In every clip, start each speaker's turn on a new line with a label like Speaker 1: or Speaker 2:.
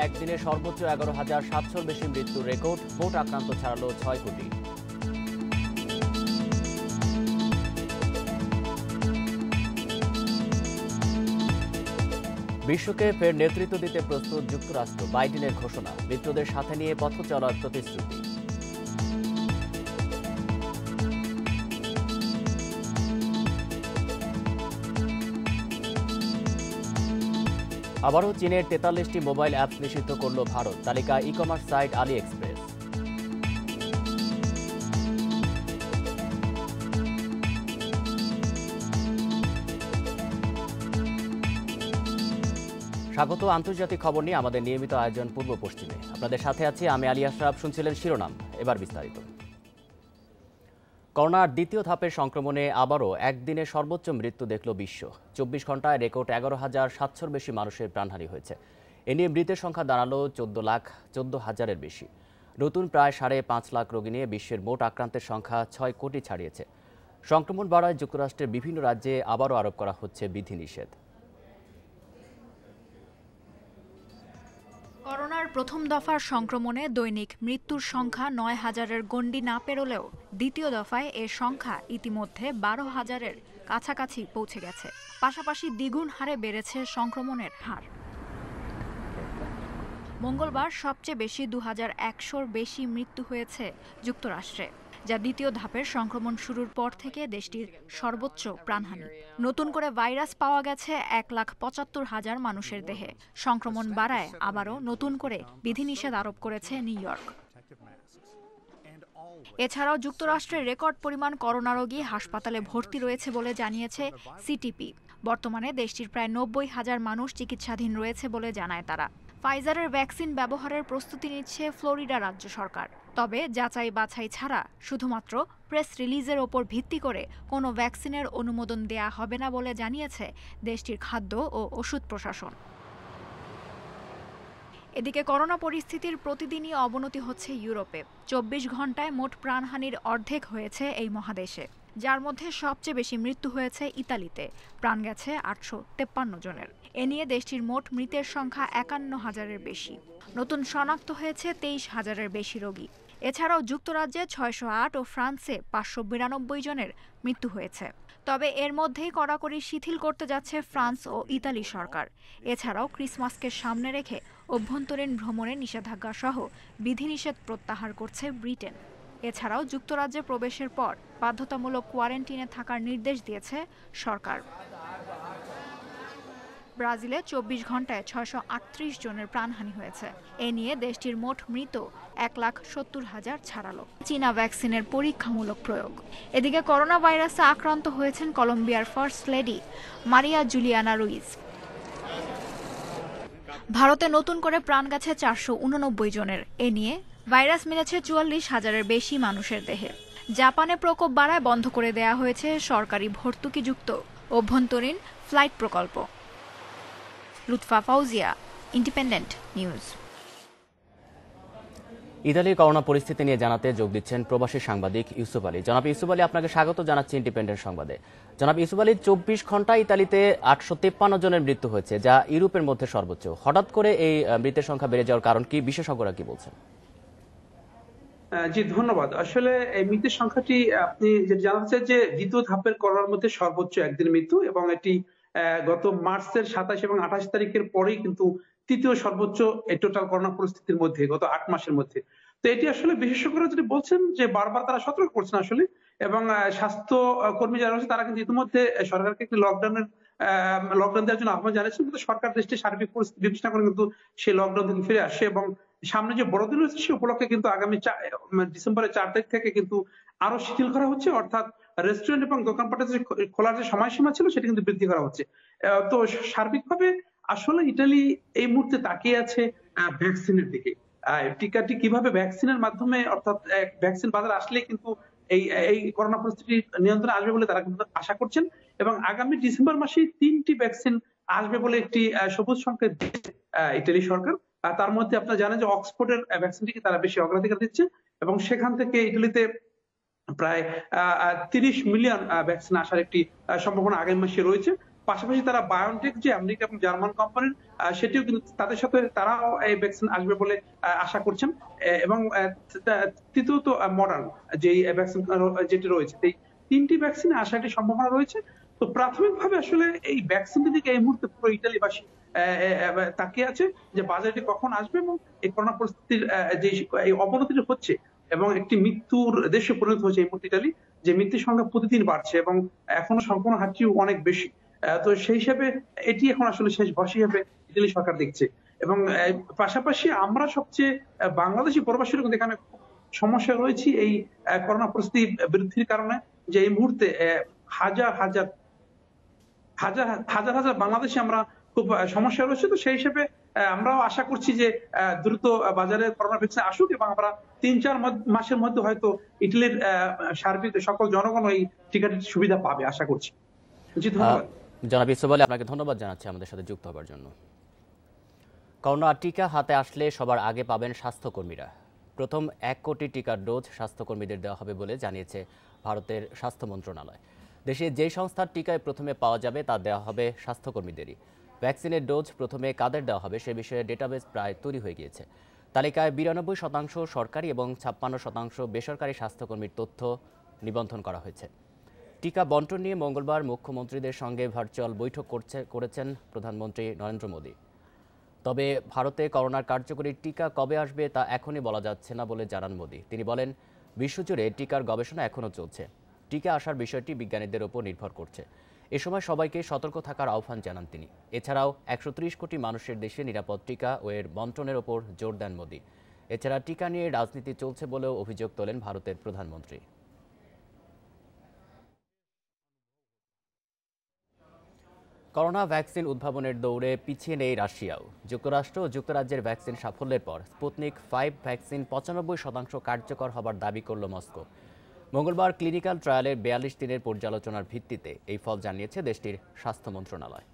Speaker 1: একদিনে সর্বোচ্চ 11,700 বেশি মৃত্যুর রেকর্ড, মোট আক্রান্ত ছাড়ালো 6 কোটি। বিশ্বকে ফের নেতৃত্ব দিতে প্রস্তুত যুক্তরাষ্ট্র, বাইডেনের ঘোষণা, মিত্রদের সাথে নিয়ে পথ চলার প্রতিশ্রুতি। আবারও চীনের 43টি মোবাইল অ্যাপস নিষিদ্ধ করল ভারত, তালিকায় ই কমার্স সাইট আলি এক্সপ্রেস। স্বাগত আন্তর্জাতিক খবর নিয়ে আমাদের নিয়মিত আয়োজন পূর্ব পশ্চিমে। আপনাদের সাথে আছি আমি আলী আশরাফ। শুনছিলেন শিরোনাম, এবার বিস্তারিত। করোনার দ্বিতীয় ধাপের সংক্রমণে আবারও একদিনে সর্বোচ্চ মৃত্যু দেখল বিশ্ব। 24 ঘন্টায় রেকর্ড 11,700 বেশি মানুষের প্রাণহানি হয়েছে। এ নিয়ে মৃতের সংখ্যা দাঁড়ালো 14,14,000-এর বেশি। নতুন প্রায় 5.5 লাখ রোগী নিয়ে বিশ্বের মোট আক্রান্তের সংখ্যা 6 কোটি ছাড়িয়েছে। সংক্রমণ বাড়ায় যুক্তরাষ্ট্রের বিভিন্ন রাজ্যে আবারও আরোপ করা হচ্ছে বিধিনিষেধ।
Speaker 2: করোনার প্রথম দফার সংক্রমণে দৈনিক মৃত্যুর সংখ্যা 9,000-এর গণ্ডি না পেরোলেও দ্বিতীয় দফায় এর সংখ্যা ইতিমধ্যে 12,000-এর কাছাকাছি পৌঁছে গেছে। পাশাপাশি দ্বিগুণ হারে বেড়েছে সংক্রমণের হার। মঙ্গলবার সবচেয়ে বেশি 2,100-র বেশি মৃত্যু হয়েছে যুক্তরাষ্ট্রে, যা দ্বিতীয় ধাপের সংক্রমণ শুরুর পর থেকে দেশটির সর্বোচ্চ প্রাণহানি। নতুন করে ভাইরাস পাওয়া গেছে 1,75,000 মানুষের দেহে। সংক্রমণ বাড়ায় আবারও নতুন করে বিধিনিষেধ আরোপ করেছে নিউ ইয়র্ক। এছাড়াও যুক্তরাষ্ট্রের রেকর্ড পরিমাণ করোনা রোগী হাসপাতালে ভর্তি রয়েছে বলে জানিয়েছে সিটিপি। বর্তমানে দেশটির প্রায় 90,000 মানুষ চিকিৎসাধীন রয়েছে বলে জানায় তারা। ফাইজারের ভ্যাকসিন ব্যবহারের প্রস্তুতি নিচ্ছে ফ্লোরিডা রাজ্য সরকার। তবে যাচাই বাছাই ছাড়া শুধুমাত্র প্রেস রিলিজের ওপর ভিত্তি করে কোনো ভ্যাকসিনের অনুমোদন দেয়া হবে না বলে জানিয়েছে দেশটির খাদ্য ও ওষুধ প্রশাসন। এদিকে করোনা পরিস্থিতির প্রতিদিনই অবনতি হচ্ছে ইউরোপে। 24 ঘন্টায় মোট প্রাণহানির অর্ধেক হয়েছে এই মহাদেশে, যার মধ্যে সবচেয়ে বেশি মৃত্যু হয়েছে ইতালিতে, প্রাণ গেছে 853 জনের। এ নিয়ে দেশটির মোট মৃতের সংখ্যা 51,000-এর বেশি। নতুন শনাক্ত হয়েছে 23,000-এর বেশি রোগী। এছাড়াও যুক্তরাজ্যে 608 ও ফ্রান্সে 592 জনের মৃত্যু হয়েছে। তবে এর মধ্যেই কড়াকড়ি শিথিল করতে যাচ্ছে ফ্রান্স ও ইতালি সরকার। এছাড়াও ক্রিসমাসকে সামনে রেখে অভ্যন্তরীণ ভ্রমণে নিষেধাজ্ঞা সহ বিধিনিষেধ প্রত্যাহার করছে ব্রিটেন। এছাড়াও যুক্তরাজ্যে প্রবেশের পর বাধ্যতামূলক কোয়ারেন্টিনে থাকার নির্দেশ দিয়েছে সরকার। ব্রাজিলে 24 ঘন্টায় 638 জনের প্রাণহানি হয়েছে। এ নিয়ে দেশটির মোট মৃত 1,70,000 ছাড়ালো। চীনা ভ্যাকসিনের পরীক্ষামূলক প্রয়োগ। এদিকে করোনা ভাইরাসে আক্রান্ত হয়েছেন কলম্বিয়ার ফার্স্ট লেডি মারিয়া জুলিয়ানা রুইজ। ভারতে নতুন করে প্রাণ গেছে 489 জনের। এ নিয়ে ভাইরাস মিলেছে 44,000-এর বেশি মানুষের দেহে। জাপানে প্রকোপ বাড়ায় বন্ধ করে দেয়া হয়েছে সরকারি ভর্তুকিযুক্ত অভ্যন্তরীণ ফ্লাইট প্রকল্প। Lutfa Fauzia, independent news.
Speaker 1: ইতালির করোনা পরিস্থিতি নিয়ে জানাতে যোগ দিচ্ছেন প্রবাসী সাংবাদিক ইউসুফ আলী। জনাব ইউসুফ আলী, আপনাকে স্বাগত জানাচ্ছি ইন্ডিপেন্ডেন্ট সংবাদে। জনাব ইউসুফ আলী, 24 ঘন্টায় ইতালিতে 853 জনের মৃত্যু হয়েছে, যা ইউরোপের মধ্যে সর্বোচ্চ। হঠাৎ করে এই মৃতের সংখ্যা বেড়ে যাওয়ার কারণ কি, বিশেষজ্ঞরা কি বলছেন?
Speaker 3: জি ধন্যবাদ। আসলে এই মৃত্যুর সংখ্যাটি আপনি যেটা জানাতে চান যে দ্বিতীয় ধাপের করোনার মধ্যে সর্বোচ্চ একদিন মৃত্যু, এবং এটি গত মার্চের 27 এবং 28 তারিখের পরেই কিন্তু তৃতীয় সর্বোচ্চ এই টোটাল করোনা পরিস্থিতির মধ্যে গত 8 মাসের মধ্যে। তো এটি আসলে বিশেষজ্ঞরা যেটি বলছেন যে বারবার তারা সতর্ক করছেন আসলে, এবং স্বাস্থ্য কর্মী যারা আছে তারা কিন্তু ইতিমধ্যে সরকারকে একটি লকডাউন দেওয়ার জন্য আহ্বান জানিয়েছেন, কিন্তু সরকার দেশটির সার্বিক পরিস্থিতি বিবেচনা করে কিন্তু সেই লকডাউন থেকে ফিরে আসে, এবং সামনে যে বড়দিন রয়েছে সে উপলক্ষে কিন্তু আগামী ডিসেম্বরের 4 তারিখ থেকে কিন্তু আরো শিথিল করা হচ্ছে, অর্থাৎ রেস্টুরেন্ট এবং দোকানপাটের যে খোলার যে সময়সীমা ছিল সেটা কিন্তু বৃদ্ধি করা হচ্ছে। তো সার্বিকভাবে আসলে ইতালি এই মুহূর্তে তাকিয়ে আছে ভ্যাকসিনের দিকে। টিকাটি কিভাবে ভ্যাকসিনের মাধ্যমে, অর্থাৎ ভ্যাকসিন বাজারে আসলে কিন্তু এই করোনা পরিস্থিতি নিয়ন্ত্রণে আসবে বলে তারা কিন্তু আশা করছেন, এবং আগামী ডিসেম্বর মাসে 3টি ভ্যাকসিন আসবে বলে একটি সবুজ সংকেত দিচ্ছে ইতালি সরকার। তার মধ্যে আপনারা জানেন যে অক্সফোর্ডের ভ্যাকসিনটিকে তারা বেশি অগ্রাধিকার দিচ্ছে, এবং সেখান থেকে ইটালিতে প্রায় 30 মিলিয়ন ভ্যাকসিন আসার একটি সম্ভাবনা আগামী মাসে রয়েছে। পাশাপাশি তারা বায়োনটেক যে আমেরিকা এবং জার্মান কোম্পানির সেটিও কিন্তু তাদের সাথে তারাও এই ভ্যাকসিন আসবে বলে আশা করছেন। এবং তৃতীয়ত মডার্ন যে ভ্যাকসিন যেটি রয়েছে, এই 3টি ভ্যাকসিনে আসার একটি সম্ভাবনা রয়েছে। তো প্রাথমিকভাবে আসলে এই ভ্যাকসিনটি দিকে এই মুহূর্তে পুরো ইতালিবাসী তাকিয়ে আছে যে বাজারটি কখন আসবে এবং এই করোনা পরিস্থিতির যে এই অবনতি হচ্ছে এবং একটি মৃত্যুর দেশে পরিণত হচ্ছে এই মুহূর্তে ইতালি, যে মৃত্যুর সংখ্যা প্রতিদিন বাড়ছে এবং এখনো সংক্রমণ হারটিও অনেক বেশি। তো সেই হিসাবে এটি এখন আসলে শেষ ভরসা হিসেবে ইতালি সরকার দেখছে। এবং পাশাপাশি আমরা সবচেয়ে বাংলাদেশি প্রবাসীরা কিন্তু এখানে সমস্যা রয়েছে এই করোনা পরিস্থিতি বৃদ্ধির কারণে, যে এই মুহূর্তে হাজার হাজার বাংলাদেশি আমরা খুব সমস্যা রয়েছে। তো সেই হিসেবে আমরাও আশা করছি যে দ্রুত বাজারে করোনা ভ্যাকসিন আসুক এবং আমরা 3-4 মাসের মধ্যে হয়তো ইটালির সার্বিক সকল জনগণ এই টিকাটির সুবিধা পাবে আশা করছি। জি, ধন্যবাদ।
Speaker 1: জনাব ইউসুফ আলী, আপনাকে ধন্যবাদ জানাচ্ছি আমাদের সাথে যুক্ত হবার জন্য। করোনা টিকা হাতে আসলে সবার আগে পাবেন স্বাস্থ্যকর্মীরা। প্রথম 1 কোটি টিকার ডোজ স্বাস্থ্যকর্মীদের দেওয়া হবে বলে জানিয়েছে ভারতের স্বাস্থ্য মন্ত্রণালয়। দেশে যে সংস্থার টিকায় প্রথমে পাওয়া যাবে তা দেওয়া হবে স্বাস্থ্যকর্মীদেরই। ভ্যাকসিনের ডোজ প্রথমে কাদের দেওয়া হবে সে বিষয়ে ডেটাবেস প্রায় তৈরি হয়ে গিয়েছে। তালিকায় 92% সরকারি এবং 56% বেসরকারি স্বাস্থ্যকর্মীর তথ্য নিবন্ধন করা হয়েছে। টিকা বন্টন নিয়ে মঙ্গলবার মুখ্যমন্ত্রীদের সঙ্গে ভার্চুয়াল বৈঠক করেছেন প্রধানমন্ত্রী নরেন্দ্র মোদী। তবে ভারতে করোনার কার্যকরী টিকা কবে আসবে তা এখনই বলা যাচ্ছে না বলে জানান মোদী। তিনি বলেন, বিশ্বজুড়ে টিকার গবেষণা এখনও চলছে। টিকা আসার বিষয়টি বিজ্ঞানীদের ওপর নির্ভর করছে। এ সময় সবাইকে সতর্ক থাকার আহ্বান জানান তিনি। এছাড়াও 130 কোটি মানুষের দেশে নিরাপদ টিকা ও এর বন্টনের ওপর জোর দেন মোদী। এছাড়া টিকা নিয়ে রাজনীতি চলছে বলেও অভিযোগ তোলেন ভারতের প্রধানমন্ত্রী। করোনা ভ্যাকসিন উদ্ভাবনের দৌড়ে পিছিয়ে নেই রাশিয়াও। যুক্তরাষ্ট্র ও যুক্তরাজ্যের ভ্যাকসিন সাফল্যের পর স্পুতনিক 5 ভ্যাকসিন 95% কার্যকর হবার দাবি করল মস্কো। মঙ্গলবার ক্লিনিক্যাল ট্রায়ালের 42 দিনের পর্যালোচনার ভিত্তিতে এই ফল জানিয়েছে দেশটির স্বাস্থ্য মন্ত্রণালয়।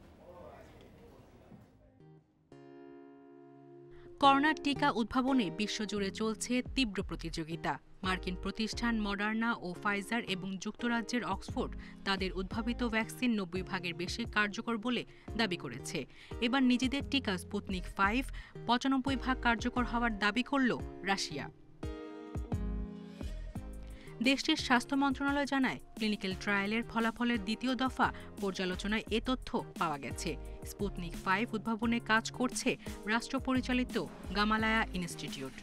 Speaker 4: করোনার টিকা উদ্ভাবনে বিশ্বজুড়ে চলছে তীব্র প্রতিযোগিতা। মার্কিন প্রতিষ্ঠান মডার্না ও ফাইজার এবং যুক্তরাজ্যের অক্সফোর্ড তাদের উদ্ভাবিত ভ্যাকসিন 90 ভাগের বেশি কার্যকর বলে দাবি করেছে। এবার নিজেদের টিকা স্পুতনিক 5 95 ভাগ কার্যকর হওয়ার দাবি করল রাশিয়া। দেশটির স্বাস্থ্য মন্ত্রণালয় জানায়, ক্লিনিক্যাল ট্রায়ালের ফলাফলের দ্বিতীয় দফা পর্যালোচনায় এ তথ্য পাওয়া গেছে। স্পুতনিক 5 উদ্ভাবনে কাজ করছে রাষ্ট্র পরিচালিত গামালায়া ইনস্টিটিউট।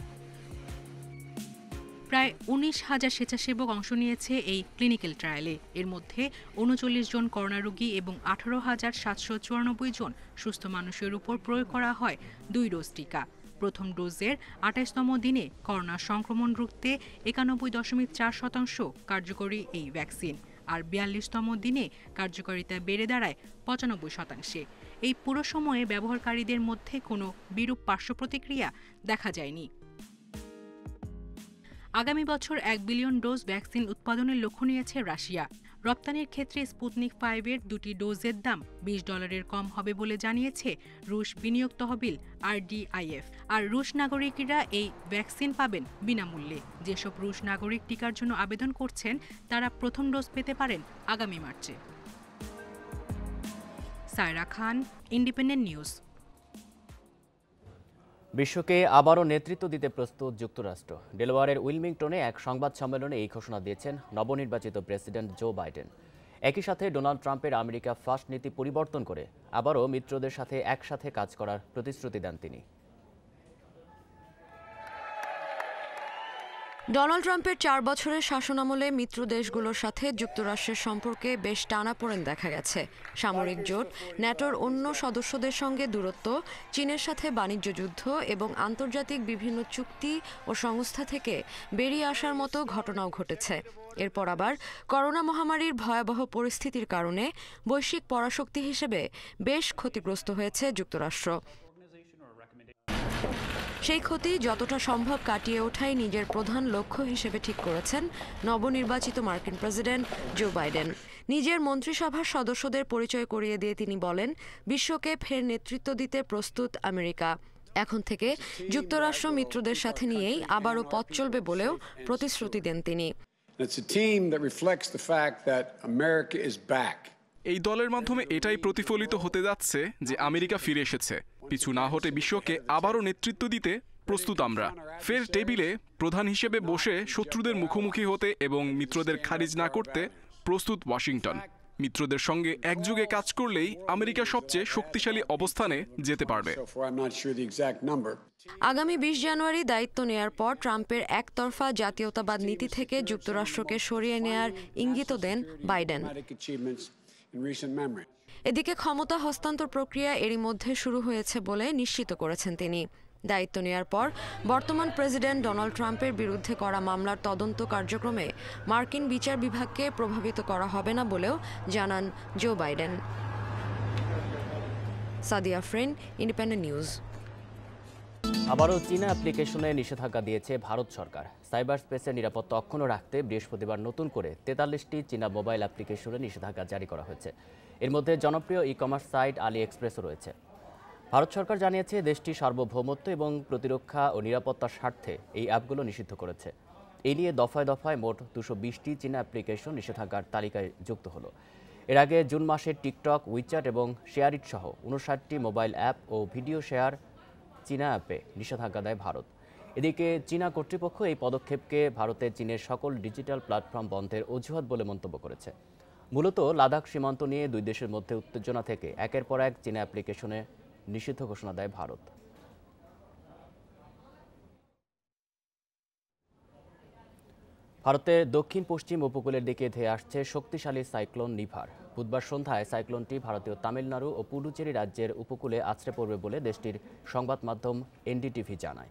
Speaker 4: প্রায় 19,000 স্বেচ্ছাসেবক অংশ নিয়েছে এই ক্লিনিক্যাল ট্রায়ালে। এর মধ্যে 39 জন করোনা রোগী এবং 18,794 জন সুস্থ মানুষের উপর প্রয়োগ করা হয় 2 ডোজ টিকা। প্রথম ডোজের 28তম দিনে করোনা সংক্রমণ রুখতে 91.4% কার্যকরী এই ভ্যাকসিন, আর 42তম দিনে কার্যকারিতা বেড়ে দাঁড়ায় 95%। এই পুরো সময়ে ব্যবহারকারীদের মধ্যে কোনো বিরূপ পার্শ্ব প্রতিক্রিয়া দেখা যায়নি। আগামী বছর 1 বিলিয়ন ডোজ ভ্যাকসিন উৎপাদনের লক্ষ্য নিয়েছে রাশিয়া। রপ্তানির ক্ষেত্রে স্পুতনিক 5-এর 2টি ডোজের দাম $20 কম হবে বলে জানিয়েছে রুশ বিনিয়োগ তহবিল RDIF। আর রুশ নাগরিকরা এই ভ্যাকসিন পাবেন বিনামূল্যে। যেসব রুশ নাগরিক টিকার জন্য আবেদন করছেন তারা প্রথম ডোজ পেতে পারেন আগামী মার্চে। সায়রা খান, ইন্ডিপেন্ডেন্ট নিউজ।
Speaker 1: বিশ্বকে আবারও নেতৃত্ব দিতে প্রস্তুত যুক্তরাষ্ট্র। ডেলাওয়্যারের উইলমিংটনে এক সংবাদ সম্মেলনে এই ঘোষণা দিয়েছেন নবনির্বাচিত প্রেসিডেন্ট জো বাইডেন। একই সাথে ডোনাল্ড ট্রাম্পের আমেরিকা ফার্স্ট নীতি পরিবর্তন করে আবারও মিত্রদের সাথে একসাথে কাজ করার প্রতিশ্রুতি দেন তিনি।
Speaker 5: ডোনাল্ড ট্রাম্পের 4 বছরের শাসনামলে মিত্র দেশগুলোর সাথে যুক্তরাষ্ট্রের সম্পর্কে বেশ টানাপোড়েন দেখা গেছে। সামরিক জোট, ন্যাটোর অন্য সদস্যদের সঙ্গে দূরত্ব, চীনের সাথে বাণিজ্য যুদ্ধ এবং আন্তর্জাতিক বিভিন্ন চুক্তি ও সংস্থা থেকে বেরিয়ে আসার মতো ঘটনাও ঘটেছে। এরপর আবার করোনা মহামারীর ভয়াবহ পরিস্থিতির কারণে বৈশ্বিক পরাশক্তি হিসেবে বেশ ক্ষতিগ্রস্ত হয়েছে যুক্তরাষ্ট্র। সেই ক্ষতি যতটা সম্ভব কাটিয়ে ওঠাই নিজের প্রধান লক্ষ্য হিসেবে ঠিক করেছেন নবনির্বাচিত মার্কিন প্রেসিডেন্ট জো বাইডেন। নিজের মন্ত্রিসভার সদস্যদের পরিচয় করিয়ে দিয়ে তিনি বলেন, বিশ্বকে ফের নেতৃত্ব দিতে প্রস্তুত আমেরিকা। এখন থেকে যুক্তরাষ্ট্র মিত্রদের সাথে নিয়েই আবারও পথ চলবে বলেও প্রতিশ্রুতি দেন তিনি।
Speaker 6: এই দলের মাধ্যমে এটাই প্রতিফলিত হতে যাচ্ছে যে আমেরিকা ফিরে এসেছে। পিছু না হটে বিশ্বকে আবারও নেতৃত্ব দিতে প্রস্তুত আমরা। ফের টেবিলে প্রধান হিসেবে বসে শত্রুদের মুখোমুখি হতে এবং মিত্রদের খারিজ না করতে প্রস্তুত ওয়াশিংটন। মিত্রদের সঙ্গে একযোগে কাজ করলেই আমেরিকা সবচেয়ে শক্তিশালী অবস্থানে যেতে পারবে।
Speaker 5: আগামী ২০ জানুয়ারি দায়িত্ব নেয়ার পর ট্রাম্পের একতরফা জাতীয়তাবাদ নীতি থেকে যুক্তরাষ্ট্রকে সরিয়ে নেয়ার ইঙ্গিতও দেন বাইডেন। এদিকে ক্ষমতা হস্তান্তর প্রক্রিয়া এরই মধ্যে শুরু হয়েছে বলে নিশ্চিত করেছেন তিনি। দায়িত্ব নেয়ার পর বর্তমান প্রেসিডেন্ট ডোনাল্ড ট্রাম্পের বিরুদ্ধে করা মামলার তদন্ত কার্যক্রমে মার্কিন বিচার বিভাগকে প্রভাবিত করা হবে না বলেও জানান Joe Biden. Sadia Afrin, Independent News.
Speaker 1: আবারও চীনা অ্যাপ্লিকেশনে নিষেধাজ্ঞা দিয়েছে ভারত সরকার। সাইবার স্পেসের নিরাপত্তা অক্ষুণ্ণ রাখতে বৃহস্পতিবার নতুন করে ৪৩টি চীনা মোবাইল অ্যাপ্লিকেশনে নিষেধাজ্ঞা জারি করা হয়েছে। এর মধ্যে জনপ্রিয় ই কমার্স সাইট আলি এক্সপ্রেসও রয়েছে। ভারত সরকার জানিয়েছে দেশটি সার্বভৌমত্ব এবং প্রতিরক্ষা ও নিরাপত্তার স্বার্থে এই অ্যাপগুলো নিষিদ্ধ করেছে। এই নিয়ে দফায় দফায় মোট ২২০টি চীনা অ্যাপ্লিকেশন নিষেধাজ্ঞার তালিকায় যুক্ত হলো। এর আগে জুন মাসে টিকটক, উইচ্যাট এবং শেয়ারইট সহ ৫৯টি মোবাইল অ্যাপ ও ভিডিও শেয়ার চীনা অ্যাপে নিষেধাজ্ঞা দেয় ভারত। এদিকে চীনা কর্তৃপক্ষ এই পদক্ষেপকে ভারতে চীনের সকল ডিজিটাল প্ল্যাটফর্ম বন্ধের অজুহাত বলে মন্তব্য করেছে। মূলত লাদাখ সীমান্ত নিয়ে দুই দেশের মধ্যে উত্তেজনা থেকে একের পর এক চীনা অ্যাপ্লিকেশনে নিষিদ্ধ ঘোষণা দেয় ভারত। ভারতের দক্ষিণ পশ্চিম উপকূলের দিকে ধেয়ে আসছে শক্তিশালী সাইক্লোন নিভার। বুধবার সন্ধ্যায় সাইক্লোনটি ভারতীয় তামিলনাড়ু ও পুডুচেরি রাজ্যের উপকূলে আছড়ে পড়বে বলে দেশটির সংবাদ মাধ্যম এনডিটিভি জানায়।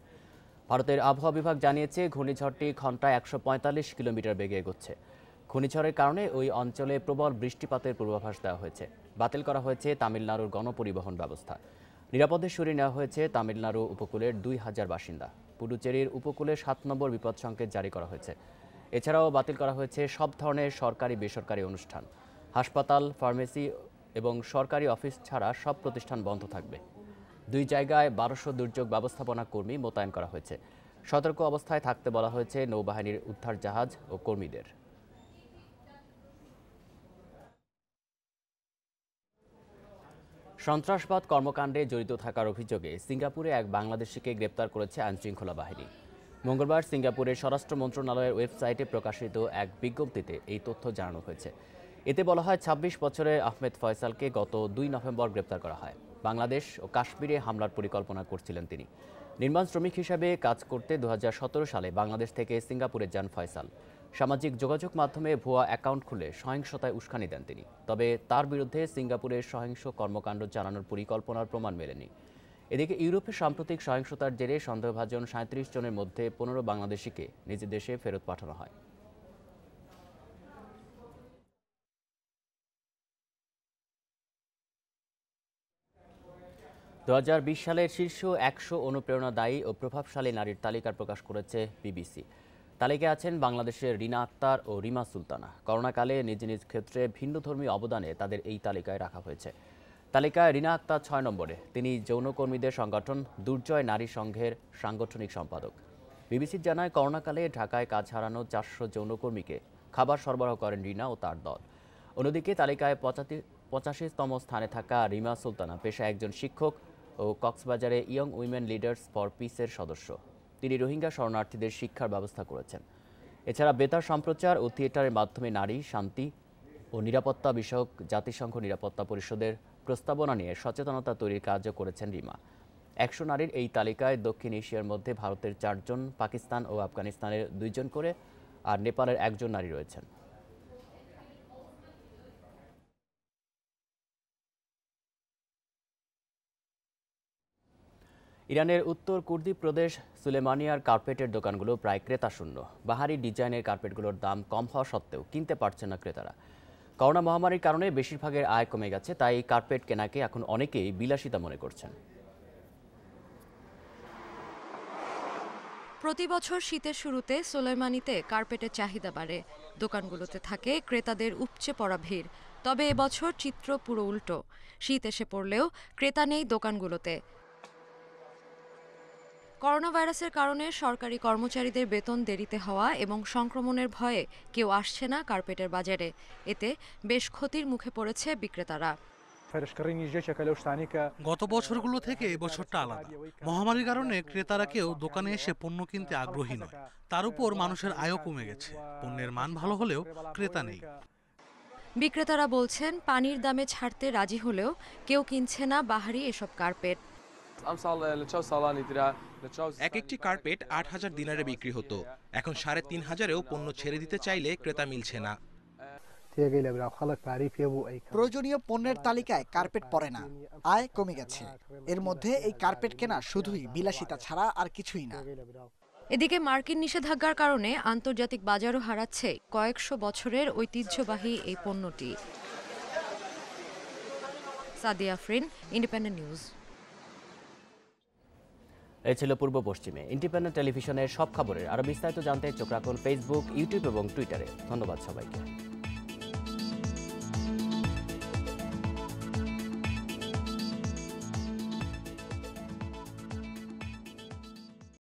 Speaker 1: ভারতের আবহাওয়া বিভাগ জানিয়েছে ঘূর্ণিঝড়টি ঘন্টায় ১৪৫ কিলোমিটার বেগে এগোচ্ছে। ঘূর্ণিঝড়ের কারণে ওই অঞ্চলে প্রবল বৃষ্টিপাতের পূর্বাভাস দেওয়া হয়েছে। বাতিল করা হয়েছে তামিলনাড়ুর গণপরিবহন ব্যবস্থা। নিরাপদে সরিয়ে নেওয়া হয়েছে তামিলনাড়ু উপকূলের ২,০০০ বাসিন্দা। পুডুচেরির উপকূলে ৭ নম্বর বিপদ সংকেত জারি করা হয়েছে। এছাড়াও বাতিল করা হয়েছে সব ধরনের সরকারি বেসরকারি অনুষ্ঠান। হাসপাতাল, ফার্মেসি এবং সরকারি অফিস ছাড়া সব প্রতিষ্ঠান বন্ধ থাকবে। দুই জায়গায় ১২০০ দুর্যোগ ব্যবস্থাপনা কর্মী মোতায়েন করা হয়েছে। সতর্ক অবস্থায় থাকতে বলা হয়েছে নৌবাহিনীর উদ্ধার জাহাজ ও কর্মীদের। সন্ত্রাসবাদ কর্মকাণ্ডে জড়িত থাকার অভিযোগে সিঙ্গাপুরে এক বাংলাদেশিকে গ্রেপ্তার করেছে আইনশৃঙ্খলা বাহিনী। মঙ্গলবার সিঙ্গাপুরের স্বরাষ্ট্র মন্ত্রণালয়ের ওয়েবসাইটে প্রকাশিত এক বিজ্ঞপ্তিতে এই তথ্য জানানো হয়েছে। এতে বলা হয় ২৬ বছরের আহমেদ ফয়সালকে গত ২ নভেম্বর গ্রেপ্তার করা হয়। বাংলাদেশ ও কাশ্মীরে হামলার পরিকল্পনা করছিলেন তিনি। নির্মাণ শ্রমিক হিসাবে কাজ করতে ২০১৭ সালে বাংলাদেশ থেকে সিঙ্গাপুরে যান ফয়সাল। সামাজিক যোগাযোগ মাধ্যমে ভুয়া অ্যাকাউন্ট খুলে সহিংসতায় উস্কানি দেন তিনি। তবে তার বিরুদ্ধে সিঙ্গাপুরের সহিংস কর্মকাণ্ড চালানোর পরিকল্পনার প্রমাণ মেলেনি। এদিকে ইউরোপে সাম্প্রতিক সহিংসতার জেরে সন্দেহভাজন ৩৭ জনের মধ্যে ১৫ বাংলাদেশিকে নিজ দেশে ফেরত পাঠানো হয়। দু ২০২০ সালের শীর্ষ ১০০ অনুপ্রেরণাদায়ী ও প্রভাবশালী নারীর তালিকা প্রকাশ করেছে বিবিসি। তালিকায় আছেন বাংলাদেশের রিনা আক্তার ও রিমা সুলতানা। করোনাকালে নিজ নিজ ক্ষেত্রে ভিন্নধর্মী অবদানে তাদের এই তালিকায় রাখা হয়েছে। তালিকায় রিনা আক্তার ৬ নম্বরে। তিনি যৌনকর্মীদের সংগঠন দুর্জয় নারী সংঘের সাংগঠনিক সম্পাদক। বিবিসি জানায়, করোনাকালে ঢাকায় কাজ হারানো ৪০০ যৌনকর্মীকে খাবার সরবরাহ করেন রিনা ও তার দল। অন্যদিকে তালিকায় ৮৫তম স্থানে থাকা রিমা সুলতানা পেশায় একজন শিক্ষক ও কক্সবাজারে ইয়ং উইমেন লিডার্স ফর পিসের সদস্য। তিনি রোহিঙ্গা শরণার্থীদের শিক্ষার ব্যবস্থা করেছেন। এছাড়া বেতার সম্প্রচার ও থিয়েটারের মাধ্যমে নারী, শান্তি ও নিরাপত্তা বিষয়ক জাতিসংঘ নিরাপত্তা পরিষদের প্রস্তাবনা নিয়ে সচেতনতা তৈরির কাজও করেছেন রিমা। ১০০ নারীর এই তালিকায় দক্ষিণ এশিয়ার মধ্যে ভারতের ৪ জন, পাকিস্তান ও আফগানিস্তানের ২ জন করে আর নেপালের ১ জন নারী রয়েছেন। ইরানের উত্তর কুর্দি প্রদেশ সুলেমানিয়ার কার্পেটের দোকানগুলো প্রায় ক্রেতাশূন্য। বাহারি ডিজাইনের কার্পেটগুলোর দাম কম হওয়া সত্ত্বেও কিনতে পারছেন না ক্রেতারা। করোনা মহামারীর কারণে বেশিরভাগের আয় কমে গেছে, তাই কার্পেট কেনাকে এখন অনেকেই বিলাসিতা মনে করছেন।
Speaker 5: প্রতি বছর শীতের শুরুতে সোলেমানিতে কার্পেটের চাহিদা বাড়ে। দোকানগুলোতে থাকে ক্রেতাদের উপচে পড়া ভিড়। তবে এবছর চিত্র পুরো উল্টো। শীত এসে পড়লেও ক্রেতা নেই দোকানগুলোতে। করোনা ভাইরাসের কারণে সরকারি কর্মচারীদের বেতন দেরিতে হওয়া এবং সংক্রমণের ভয়ে কেউ আসছে না কার্পেটের বাজারে। এতে বেশ ক্ষতির মুখে পড়েছে বিক্রেতারা।
Speaker 7: গত বছরগুলো থেকে এবছরটা আলাদা। মহামারীর কারণে ক্রেতারা কেউ দোকানে এসে পণ্য কিনতে আগ্রহী নয়। তার উপর মানুষের আয়ও কমে গেছে। পণ্যের মান ভালো হলেও ক্রেতা নেই।
Speaker 5: বিক্রেতারা বলছেন পানির দামে ছাড়তে রাজি হলেও কেউ কিনছে না বাহারি এসব কার্পেট।
Speaker 8: এক একটি কার্পেট ৮,০০০ দিনারে বিক্রি হতো, এখন ৩,৫০০-এও পণ্য ছেড়ে দিতে চাইলে ক্রেতা মিলছে না।
Speaker 9: প্রয়োজনীয় পণ্যের তালিকায় কার্পেট পড়ে না, আয় কমে গেছে। এর মধ্যে এই কার্পেট কেনা শুধুই বিলাসিতা ছাড়া আর কিছুই না।
Speaker 5: এদিকে মার্কিন নিষেধাজ্ঞার কারণে আন্তর্জাতিক বাজারও হারাচ্ছে কয়েকশো বছরের ঐতিহ্যবাহী এই পণ্যটি। Sadia Afrin, Independent news.
Speaker 1: এই ছিল পূর্ব পশ্চিমে ইন্ডিপেন্ডেন্ট টেলিভিশনের সব খবরের আরো বিস্তারিত জানতে চোখ রাখুন ফেসবুক, ইউটিউব এবং টুইটারে। ধন্যবাদ সবাইকে।